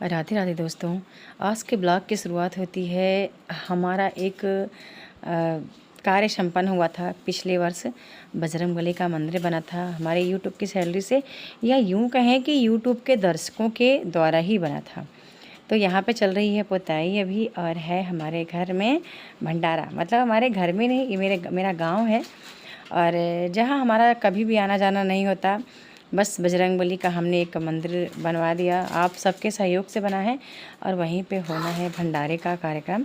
राधे राधे दोस्तों। आज के ब्लॉग की शुरुआत होती है। हमारा एक कार्य संपन्न हुआ था पिछले वर्ष। बजरंगबली का मंदिर बना था हमारे यूट्यूब की सैलरी से, या यूँ कहें कि यूट्यूब के दर्शकों के द्वारा ही बना था। तो यहाँ पे चल रही है पुताई अभी, और है हमारे घर में भंडारा। मतलब हमारे घर में नहीं, ये मेरा गांव है, और जहाँ हमारा कभी भी आना जाना नहीं होता। बस बजरंगबली का हमने एक मंदिर बनवा दिया, आप सबके सहयोग से बना है, और वहीं पे होना है भंडारे का कार्यक्रम,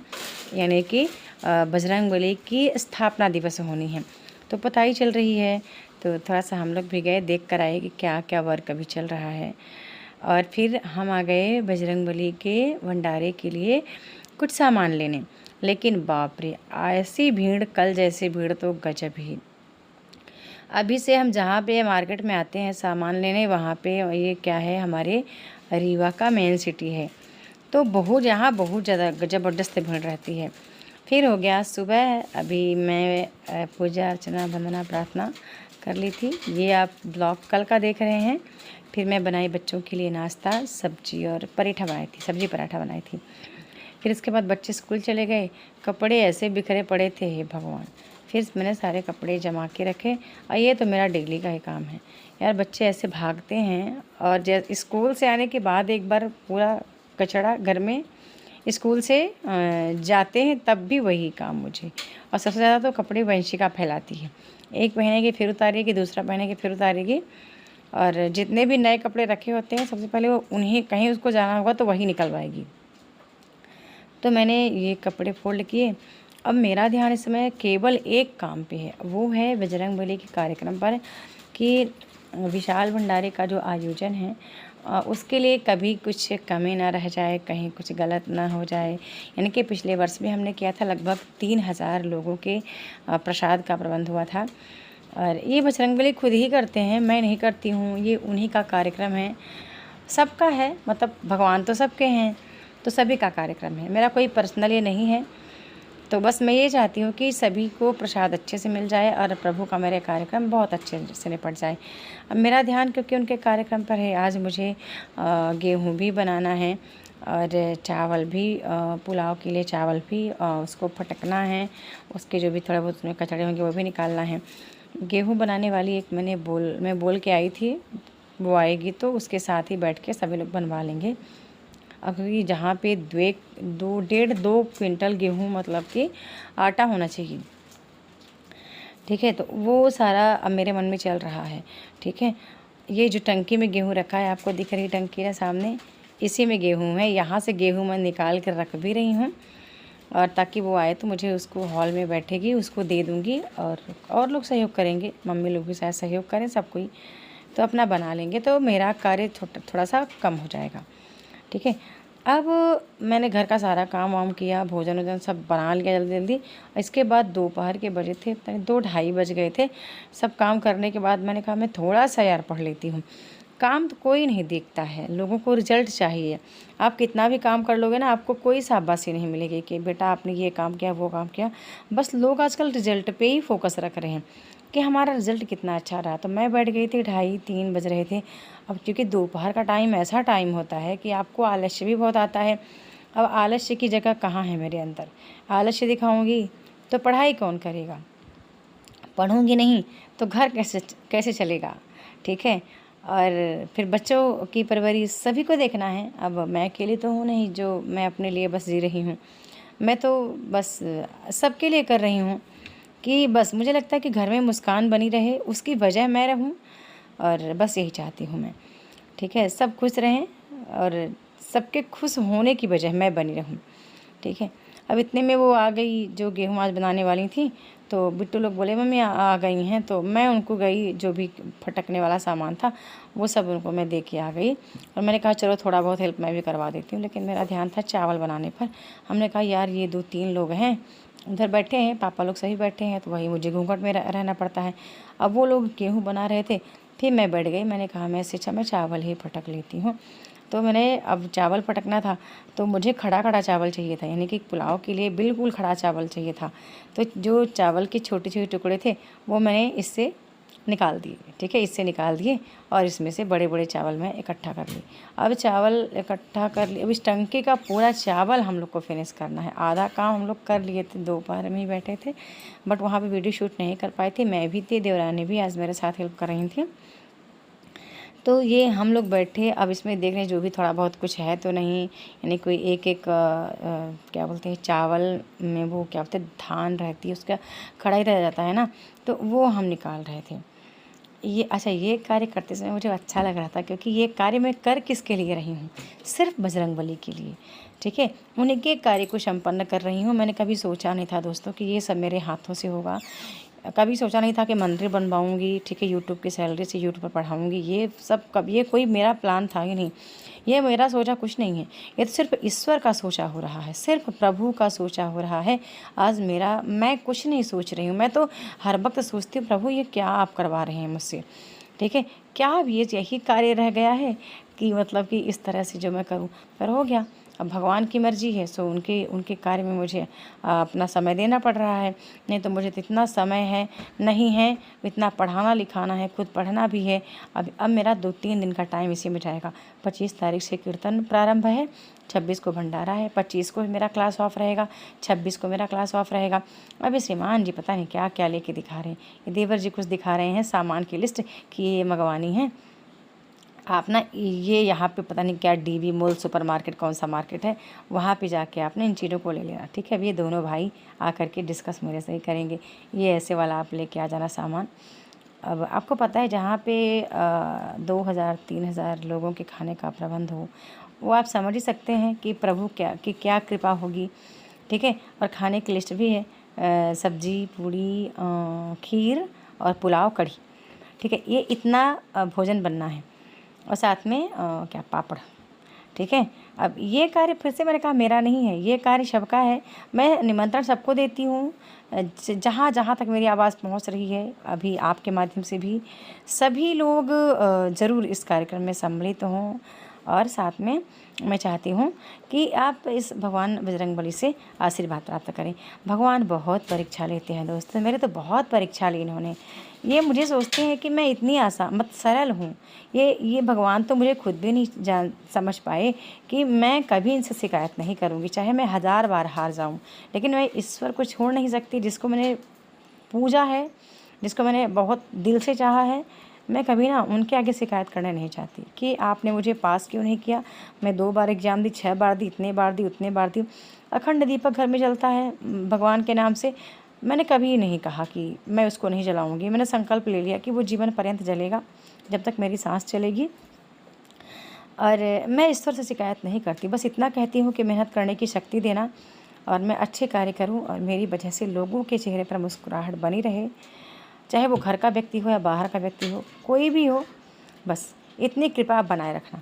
यानी कि बजरंगबली की स्थापना दिवस होनी है। तो पुताई चल रही है, तो थोड़ा सा हम लोग भी गए, देख कर आए कि क्या क्या वर्क अभी चल रहा है। और फिर हम आ गए बजरंगबली के भंडारे के लिए कुछ सामान लेने। लेकिन बाप रे, ऐसी भीड़, कल जैसी भीड़ तो गजब ही। अभी से हम जहाँ पे मार्केट में आते हैं सामान लेने, वहाँ पे ये क्या है, हमारे रीवा का मेन सिटी है। तो यहाँ बहुत ज़्यादा ज़बरदस्त भीड़ रहती है। फिर हो गया सुबह, अभी मैं पूजा अर्चना वंदना प्रार्थना कर ली थी। ये आप ब्लॉग कल का देख रहे हैं। फिर मैं बनाई बच्चों के लिए नाश्ता, सब्जी और पराठा बनाई थी, सब्जी पराठा बनाई थी। फिर इसके बाद बच्चे स्कूल चले गए। कपड़े ऐसे बिखरे पड़े थे, हे भगवान। फिर मैंने सारे कपड़े जमा के रखे, और ये तो मेरा डेली का ही काम है यार। बच्चे ऐसे भागते हैं, और स्कूल से आने के बाद एक बार पूरा कचरा घर में, स्कूल से जाते हैं तब भी वही काम मुझे। और सबसे ज़्यादा तो कपड़े वंशिका फैलाती है। एक पहनेगी फिर उतारेगी, दूसरा पहनेगी फिर उतारेगी। और जितने भी नए कपड़े रखे होते हैं, सबसे पहले वो उन्हें, कहीं उसको जाना होगा तो वही निकलवाएगी। तो मैंने ये कपड़े फोल्ड किए। अब मेरा ध्यान इस समय केवल एक काम पे है, वो है बजरंगबली के कार्यक्रम पर, कि विशाल भंडारे का जो आयोजन है उसके लिए कभी कुछ कमी ना रह जाए, कहीं कुछ गलत ना हो जाए। यानी कि पिछले वर्ष भी हमने किया था, लगभग 3000 लोगों के प्रसाद का प्रबंध हुआ था। और ये बजरंगबली खुद ही करते हैं, मैं नहीं करती हूँ, ये उन्हीं का कार्यक्रम है, सबका है। मतलब भगवान तो सबके हैं, तो सभी का कार्यक्रम है, मेरा कोई पर्सनल ये नहीं है। तो बस मैं ये चाहती हूँ कि सभी को प्रसाद अच्छे से मिल जाए, और प्रभु का मेरे कार्यक्रम बहुत अच्छे से निपट जाए। अब मेरा ध्यान क्योंकि उनके कार्यक्रम पर है, आज मुझे गेहूँ भी बनाना है, और चावल भी, पुलाव के लिए चावल भी उसको फटकना है, उसके जो भी थोड़े बहुत उसमें कचड़े होंगे वो भी निकालना है। गेहूँ बनाने वाली एक मैं बोल के आई थी, वो आएगी तो उसके साथ ही बैठ के सभी लोग बनवा लेंगे। क्योंकि जहाँ पे 1.5-2 क्विंटल गेहूँ, मतलब कि आटा होना चाहिए, ठीक है। तो वो सारा अब मेरे मन में चल रहा है, ठीक है। ये जो टंकी में गेहूँ रखा है, आपको दिख रही टंकी है सामने, इसी में गेहूँ है। यहाँ से गेहूँ मैं निकाल कर रख भी रही हूँ, और ताकि वो आए तो मुझे उसको हॉल में बैठेगी, उसको दे दूँगी। और लोग सहयोग करेंगे, मम्मी लोग भी शायद सहयोग करें, सब कोई तो अपना बना लेंगे, तो मेरा कार्य थोड़ा सा कम हो जाएगा, ठीक है। अब मैंने घर का सारा काम वाम किया, भोजन वोजन सब बना लिया जल्दी जल्दी। इसके बाद दोपहर के बजे थे, 2-2:30 बज गए थे। सब काम करने के बाद मैंने कहा मैं थोड़ा सा यार पढ़ लेती हूँ। काम तो कोई नहीं देखता है, लोगों को रिजल्ट चाहिए। आप कितना भी काम कर लोगे ना, आपको कोई शाबाशी नहीं मिलेगी कि बेटा आपने ये काम किया, वो काम किया। बस लोग आजकल रिजल्ट पे ही फोकस रख रहे हैं कि हमारा रिज़ल्ट कितना अच्छा रहा। तो मैं बैठ गई थी, 2:30-3 बज रहे थे। अब क्योंकि दोपहर का टाइम ऐसा टाइम होता है कि आपको आलस्य भी बहुत आता है। अब आलस्य की जगह कहाँ है मेरे अंदर? आलस्य दिखाऊंगी तो पढ़ाई कौन करेगा? पढ़ूंगी नहीं तो घर कैसे चलेगा, ठीक है। और फिर बच्चों की परवरिश सभी को देखना है। अब मैं अकेली तो हूँ नहीं जो मैं अपने लिए बस जी रही हूँ, मैं तो बस सबके लिए कर रही हूँ। कि बस मुझे लगता है कि घर में मुस्कान बनी रहे, उसकी वजह मैं रहूं, और बस यही चाहती हूँ मैं, ठीक है। सब खुश रहें, और सबके खुश होने की वजह मैं बनी रहूं, ठीक है। अब इतने में वो आ गई जो गेहूँ आज बनाने वाली थी। तो बिट्टू लोग बोले मम्मी आ गई हैं, तो मैं उनको गई, जो भी फटकने वाला सामान था वो सब उनको मैं दे के आ गई। और मैंने कहा चलो थोड़ा बहुत हेल्प मैं भी करवा देती हूँ, लेकिन मेरा ध्यान था चावल बनाने पर। हमने कहा यार ये 2-3 लोग हैं उधर बैठे हैं, पापा लोग सही बैठे हैं, तो वही मुझे घूंघट में रहना पड़ता है। अब वो लोग गेहूँ बना रहे थे, फिर मैं बैठ गई। मैंने कहा मैं इससे अच्छा मैं चावल ही फटक लेती हूँ। तो मैंने, अब चावल फटकना था तो मुझे खड़ा खड़ा चावल चाहिए था, यानी कि पुलाव के लिए बिल्कुल खड़ा चावल चाहिए था। तो जो चावल के छोटे छोटे टुकड़े थे वो मैंने इससे निकाल दिए, ठीक है, इससे निकाल दिए और इसमें से बड़े बड़े चावल मैं इकट्ठा कर ली। अब चावल इकट्ठा कर लिए, अब इस टंकी का पूरा चावल हम लोग को फिनिश करना है। आधा काम हम लोग कर लिए थे, दोपहर में ही बैठे थे, बट वहाँ पे वीडियो शूट नहीं कर पाए थे। मैं भी थी, देवरानी भी आज मेरे साथ हेल्प कर रही थी। तो ये हम लोग बैठे, अब इसमें देख रहे हैं जो भी थोड़ा बहुत कुछ है तो नहीं, यानी कोई एक एक क्या बोलते हैं, चावल में वो क्या बोलते हैं, धान रहती है, उसका कढ़ाई रह जाता है ना, तो वो हम निकाल रहे थे। ये अच्छा, ये कार्य करते समय मुझे अच्छा लग रहा था, क्योंकि ये कार्य मैं कर किसके लिए रही हूँ, सिर्फ बजरंगबली के लिए, ठीक है, उन्हीं के कार्य को संपन्न कर रही हूँ। मैंने कभी सोचा नहीं था दोस्तों कि ये सब मेरे हाथों से होगा। कभी सोचा नहीं था कि मंदिर बनवाऊँगी, ठीक है, यूट्यूब की सैलरी से यूट्यूब पर पढ़ाऊँगी, ये सब कब, ये कोई मेरा प्लान था ही नहीं, ये मेरा सोचा कुछ नहीं है। ये तो सिर्फ ईश्वर का सोचा हो रहा है, सिर्फ प्रभु का सोचा हो रहा है। आज मेरा, मैं कुछ नहीं सोच रही हूँ, मैं तो हर वक्त सोचती हूँ प्रभु ये क्या आप करवा रहे हैं मुझसे, ठीक है, क्या अब ये यही कार्य रह गया है कि मतलब कि इस तरह से जो मैं करूँ, पर हो गया। अब भगवान की मर्जी है, सो उनके उनके कार्य में मुझे अपना समय देना पड़ रहा है। नहीं तो मुझे तो इतना समय है नहीं है, इतना पढ़ाना लिखाना है, खुद पढ़ना भी है। अब मेरा 2-3 दिन का टाइम इसी में जाएगा। 25 तारीख से कीर्तन प्रारंभ है, 26 को भंडारा है, 25 को मेरा क्लास ऑफ रहेगा, 26 को मेरा क्लास ऑफ रहेगा। अभी श्रीमान जी पता नहीं क्या क्या लेके दिखा रहे हैं, ये देवर जी कुछ दिखा रहे हैं सामान की लिस्ट कि ये मंगवानी है आप ना, ये यहाँ पे पता नहीं क्या डीवी मॉल सुपर मार्केट कौन सा मार्केट है, वहाँ पे जाके आपने इन चीज़ों को ले लेना, ठीक है। अब ये दोनों भाई आकर के डिस्कस मेरे से ही करेंगे, ये ऐसे वाला आप लेके आ जाना सामान। अब आपको पता है जहाँ पे 2000-3000 लोगों के खाने का प्रबंध हो, वो आप समझ ही सकते हैं कि प्रभु क्या कृपा होगी, ठीक है। और खाने की लिस्ट भी है, सब्जी, पूड़ी, खीर और पुलाव, कढ़ी, ठीक है, ये इतना भोजन बनना है, और साथ में क्या पापड़, ठीक है। अब ये कार्य फिर से मैंने कहा मेरा नहीं है, ये कार्य सबका है। मैं निमंत्रण सबको देती हूँ, जहाँ जहाँ तक मेरी आवाज़ पहुँच रही है, अभी आपके माध्यम से भी सभी लोग ज़रूर इस कार्यक्रम में सम्मिलित हों। और साथ में मैं चाहती हूँ कि आप इस भगवान बजरंगबली से आशीर्वाद प्राप्त करें। भगवान बहुत परीक्षा लेते हैं दोस्तों, मेरे तो बहुत परीक्षा ली इन्होंने। ये मुझे सोचते हैं कि मैं इतनी आसान सरल हूँ, ये भगवान तो मुझे खुद भी नहीं समझ पाए कि मैं कभी इनसे शिकायत नहीं करूँगी, चाहे मैं 1000 बार हार जाऊँ, लेकिन मैं ईश्वर को छोड़ नहीं सकती, जिसको मैंने पूजा है, जिसको मैंने बहुत दिल से चाहा है। मैं कभी ना उनके आगे शिकायत करना नहीं चाहती कि आपने मुझे पास क्यों नहीं किया। मैं 2 बार एग्ज़ाम दी, 6 बार दी, इतने बार दी, उतने बार दी। अखंड दीपक घर में जलता है भगवान के नाम से, मैंने कभी नहीं कहा कि मैं उसको नहीं जलाऊंगी। मैंने संकल्प ले लिया कि वो जीवन पर्यंत जलेगा, जब तक मेरी सांस चलेगी। और मैं ईश्वर से शिकायत नहीं करती, बस इतना कहती हूँ कि मेहनत करने की शक्ति देना, और मैं अच्छे कार्य करूँ और मेरी वजह से लोगों के चेहरे पर मुस्कुराहट बनी रहे, चाहे वो घर का व्यक्ति हो या बाहर का व्यक्ति हो, कोई भी हो, बस इतनी कृपा बनाए रखना,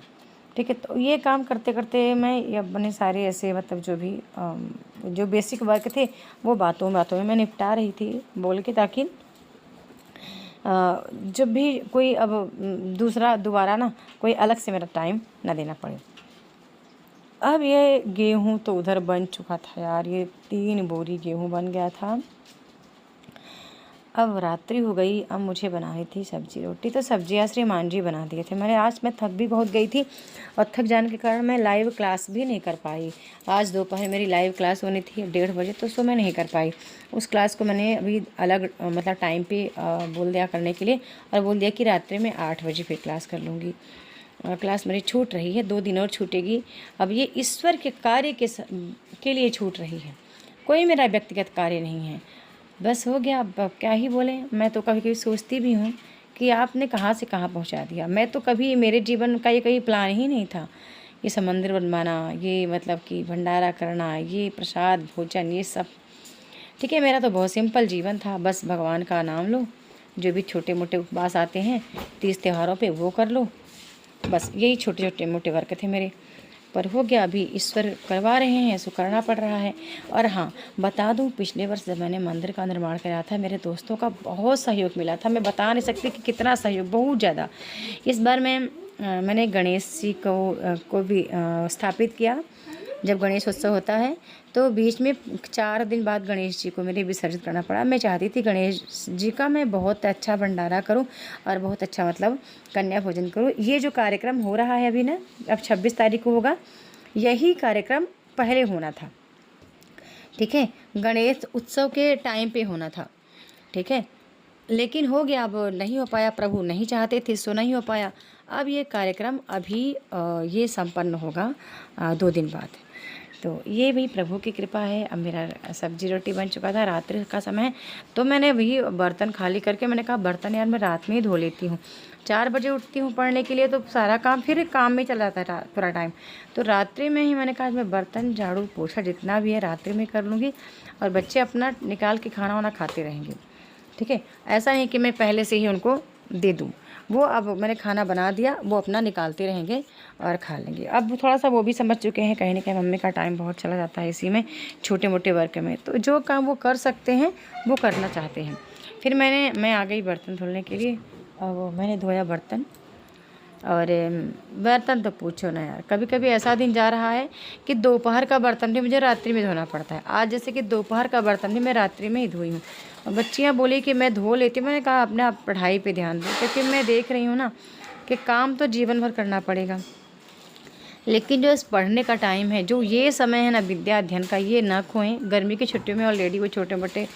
ठीक है। तो ये काम करते करते मैं ये अपने सारे ऐसे मतलब जो भी जो बेसिक वर्क थे वो बातों में मैं निपटा रही थी बोल के, ताकि जब भी कोई अब दोबारा ना कोई अलग से मेरा टाइम ना देना पड़े। अब ये गेहूँ तो उधर बन चुका था यार, ये 3 बोरी गेहूँ बन गया था। अब रात्रि हो गई, अब मुझे बनानी थी सब्जी रोटी, तो सब्जियाँ श्रीमान जी बना दिए थे। मैं थक भी बहुत गई थी, और थक जाने के कारण मैं लाइव क्लास भी नहीं कर पाई। आज दोपहर मेरी लाइव क्लास होनी थी 1:30 बजे, तो सो मैं नहीं कर पाई। उस क्लास को मैंने अभी अलग मतलब टाइम पे बोल दिया करने के लिए, और बोल दिया कि रात्रि में 8 बजे फिर क्लास कर लूँगी। क्लास मेरी छूट रही है, 2 दिन और छूटेगी। अब ये ईश्वर के कार्य के लिए छूट रही है, कोई मेरा व्यक्तिगत कार्य नहीं है। बस हो गया, अब क्या ही बोलें। मैं तो कभी कभी सोचती भी हूँ कि आपने कहाँ से कहाँ पहुँचा दिया। मैं तो कभी, मेरे जीवन का ये कहीं प्लान ही नहीं था, ये सब मंदिर बनवाना, ये मतलब कि भंडारा करना, ये प्रसाद भोजन, ये सब, ठीक है। मेरा तो बहुत सिंपल जीवन था, बस भगवान का नाम लो, जो भी छोटे मोटे उपवास आते हैं 30 त्योहारों पे वो कर लो, बस यही छोटे छोटे मोटे वर्क थे मेरे। पर हो गया, अभी ईश्वर करवा रहे हैं, सो करना पड़ रहा है। और हाँ, बता दूं, पिछले वर्ष जब मैंने मंदिर का निर्माण कराया था, मेरे दोस्तों का बहुत सहयोग मिला था। मैं बता नहीं सकती कि कितना सहयोग, बहुत ज़्यादा। इस बार मैंने गणेश जी को भी स्थापित किया, जब गणेश उत्सव होता है तो बीच में 4 दिन बाद गणेश जी को मेरे विसर्जित करना पड़ा। मैं चाहती थी गणेश जी का मैं बहुत अच्छा भंडारा करूं और बहुत अच्छा मतलब कन्या भोजन करूं। ये जो कार्यक्रम हो रहा है अभी ना, अब 26 तारीख को होगा, यही कार्यक्रम पहले होना था, ठीक है, गणेश उत्सव के टाइम पे होना था, ठीक है, लेकिन हो गया, अब नहीं हो पाया, प्रभु नहीं चाहते थे सो नहीं हो पाया। अब ये कार्यक्रम अभी ये संपन्न होगा 2 दिन बाद। तो ये भी प्रभु की कृपा है। अब मेरा सब्जी रोटी बन चुका था, रात्रि का समय है, तो मैंने वही बर्तन खाली करके मैंने कहा बर्तन यार मैं रात में ही धो लेती हूँ। 4 बजे उठती हूँ पढ़ने के लिए, तो सारा काम फिर काम में चला जाता है पूरा टाइम। तो रात्रि में ही मैंने कहा मैं बर्तन झाड़ू पोछा जितना भी है रात्रि में कर लूँगी, और बच्चे अपना निकाल के खाना वाना खाते रहेंगे, ठीक है। ऐसा नहीं कि मैं पहले से ही उनको दे दूँ, वो अब मैंने खाना बना दिया, वो अपना निकालते रहेंगे और खा लेंगे। अब थोड़ा सा वो भी समझ चुके हैं, कहीं ना कहीं मम्मी का टाइम बहुत चला जाता है इसी में, छोटे मोटे वर्क में, तो जो काम वो कर सकते हैं वो करना चाहते हैं। फिर मैं आ गई बर्तन धुलने के लिए, और मैंने धोया बर्तन, और बर्तन तो पूछो ना यार, कभी कभी ऐसा दिन जा रहा है कि दोपहर का बर्तन भी मुझे रात्रि में धोना पड़ता है। आज जैसे कि दोपहर का बर्तन भी मैं रात्रि में ही धोई हूँ। और बच्चियाँ बोली कि मैं धो लेती, मैंने कहा अपने आप पढ़ाई पे ध्यान दो, क्योंकि मैं देख रही हूँ ना कि काम तो जीवन भर करना पड़ेगा, लेकिन जो इस पढ़ने का टाइम है, जो ये समय है ना विद्या अध्ययन का, ये ना खोएं। गर्मी की छुट्टियों में ऑलरेडी वो छोटे मोटे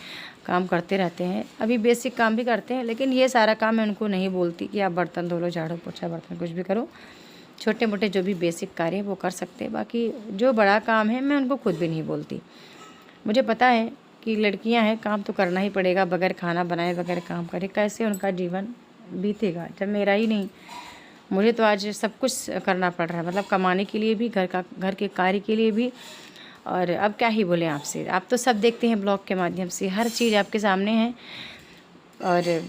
काम करते रहते हैं, अभी बेसिक काम भी करते हैं, लेकिन ये सारा काम मैं उनको नहीं बोलती कि आप बर्तन धो लो, झाड़ू पोछा, बर्तन कुछ भी करो। छोटे मोटे जो भी बेसिक कार्य है वो कर सकते हैं, बाकी जो बड़ा काम है मैं उनको खुद भी नहीं बोलती। मुझे पता है कि लड़कियां हैं, काम तो करना ही पड़ेगा, बगैर खाना बनाए बगैर काम करे कैसे उनका जीवन बीतेगा, जब मेरा ही नहीं। मुझे तो आज सब कुछ करना पड़ रहा है, मतलब कमाने के लिए भी, घर के कार्य के लिए भी, और अब क्या ही बोले आपसे, आप तो सब देखते हैं ब्लॉग के माध्यम से, हर चीज़ आपके सामने है। और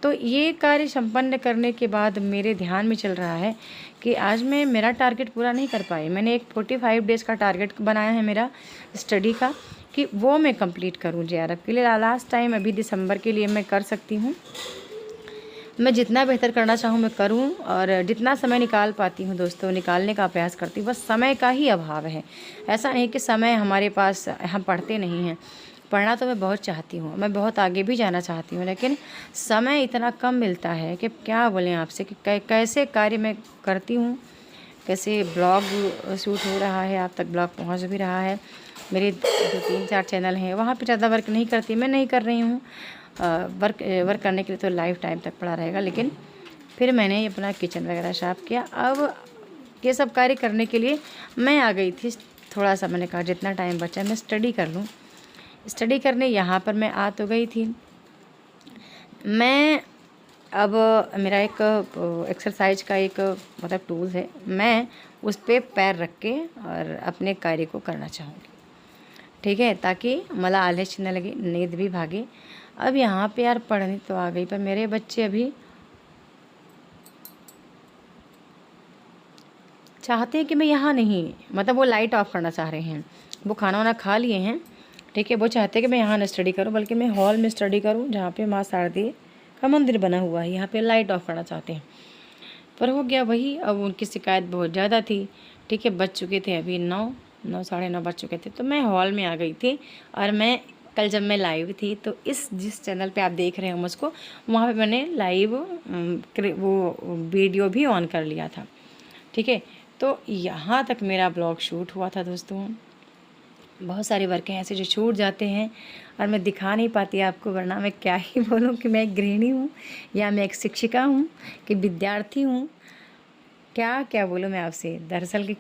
तो ये कार्य संपन्न करने के बाद मेरे ध्यान में चल रहा है कि आज मैं मेरा टारगेट पूरा नहीं कर पाई। मैंने एक 45 डेज़ का टारगेट बनाया है मेरा स्टडी का, कि वो मैं कंप्लीट करूँ JRF के लिए। लास्ट टाइम अभी दिसंबर के लिए मैं कर सकती हूँ, मैं जितना बेहतर करना चाहूँ मैं करूँ, और जितना समय निकाल पाती हूँ दोस्तों निकालने का प्रयास करती हूँ। बस समय का ही अभाव है, ऐसा नहीं कि समय हमारे पास, हम पढ़ते नहीं हैं, पढ़ना तो मैं बहुत चाहती हूँ, मैं बहुत आगे भी जाना चाहती हूँ, लेकिन समय इतना कम मिलता है कि क्या बोलें आपसे कि कैसे कार्य मैं करती हूँ, कैसे ब्लॉग शूट हो रहा है, आप तक ब्लॉग पहुँच भी रहा है। मेरे 2-3-4 चैनल हैं, वहाँ पे ज़्यादा वर्क नहीं करती, मैं नहीं कर रही हूँ। वर्क करने के लिए तो लाइफ टाइम तक पड़ा रहेगा, लेकिन फिर मैंने अपना किचन वगैरह साफ़ किया। अब ये सब कार्य करने के लिए मैं आ गई थी, थोड़ा सा मैंने कहा जितना टाइम बचा मैं स्टडी कर लूँ। स्टडी करने यहाँ पर मैं आ तो गई थी। मैं अब मेरा एक एक्सरसाइज का एक मतलब टूल्स है, मैं उस पर पैर रख के और अपने कार्य को करना चाहूँगी, ठीक है, ताकि मला आलस न लगे, नींद भी भागे। अब यहाँ पे यार पढ़ने तो आ गई, पर मेरे बच्चे अभी चाहते हैं कि मैं यहाँ नहीं, मतलब वो लाइट ऑफ करना चाह रहे हैं, वो खाना वाना खा लिए हैं, ठीक है, वो चाहते हैं कि मैं यहाँ ना स्टडी करूँ, बल्कि मैं हॉल में स्टडी करूँ, जहाँ पे माँ शारदे का मंदिर बना हुआ है, यहाँ पे लाइट ऑफ करना चाहते हैं। पर हो गया वही, अब उनकी शिकायत बहुत ज़्यादा थी, ठीक है, बज चुके थे अभी 9 साढ़े 9 बज चुके थे, तो मैं हॉल में आ गई थी। और मैं कल जब मैं लाइव थी तो जिस चैनल पे आप देख रहे हो मुझको, वहाँ पे मैंने लाइव वो वीडियो भी ऑन कर लिया था, ठीक है। तो यहाँ तक मेरा ब्लॉग शूट हुआ था दोस्तों। बहुत सारे वर्क हैं ऐसे जो छूट जाते हैं और मैं दिखा नहीं पाती आपको, वरना मैं क्या ही बोलूँ कि मैं एक गृहिणी हूँ या मैं एक शिक्षिका हूँ कि विद्यार्थी हूँ, क्या क्या बोलूँ मैं आपसे। दरअसल कि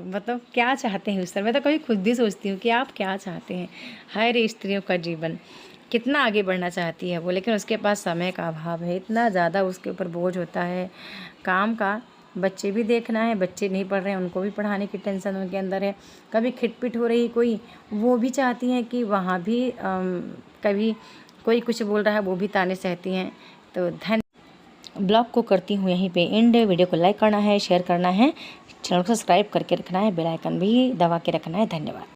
मतलब क्या चाहते हैं उस तरह, मैं तो कभी खुद भी सोचती हूँ कि आप क्या चाहते हैं। हर स्त्रियों का जीवन कितना आगे बढ़ना चाहती है वो, लेकिन उसके पास समय का अभाव है, इतना ज़्यादा उसके ऊपर बोझ होता है काम का। बच्चे भी देखना है, बच्चे नहीं पढ़ रहे हैं उनको भी पढ़ाने की टेंशन उनके अंदर है। कभी खिटपिट हो रही कोई, वो भी चाहती हैं कि वहाँ भी कभी कोई कुछ बोल रहा है वो भी ताने सहती हैं। तो ब्लॉग को करती हूँ यहीं पे एंड। वीडियो को लाइक करना है, शेयर करना है, चैनल को सब्सक्राइब करके रखना है, बेल आइकन भी दबा के रखना है। धन्यवाद।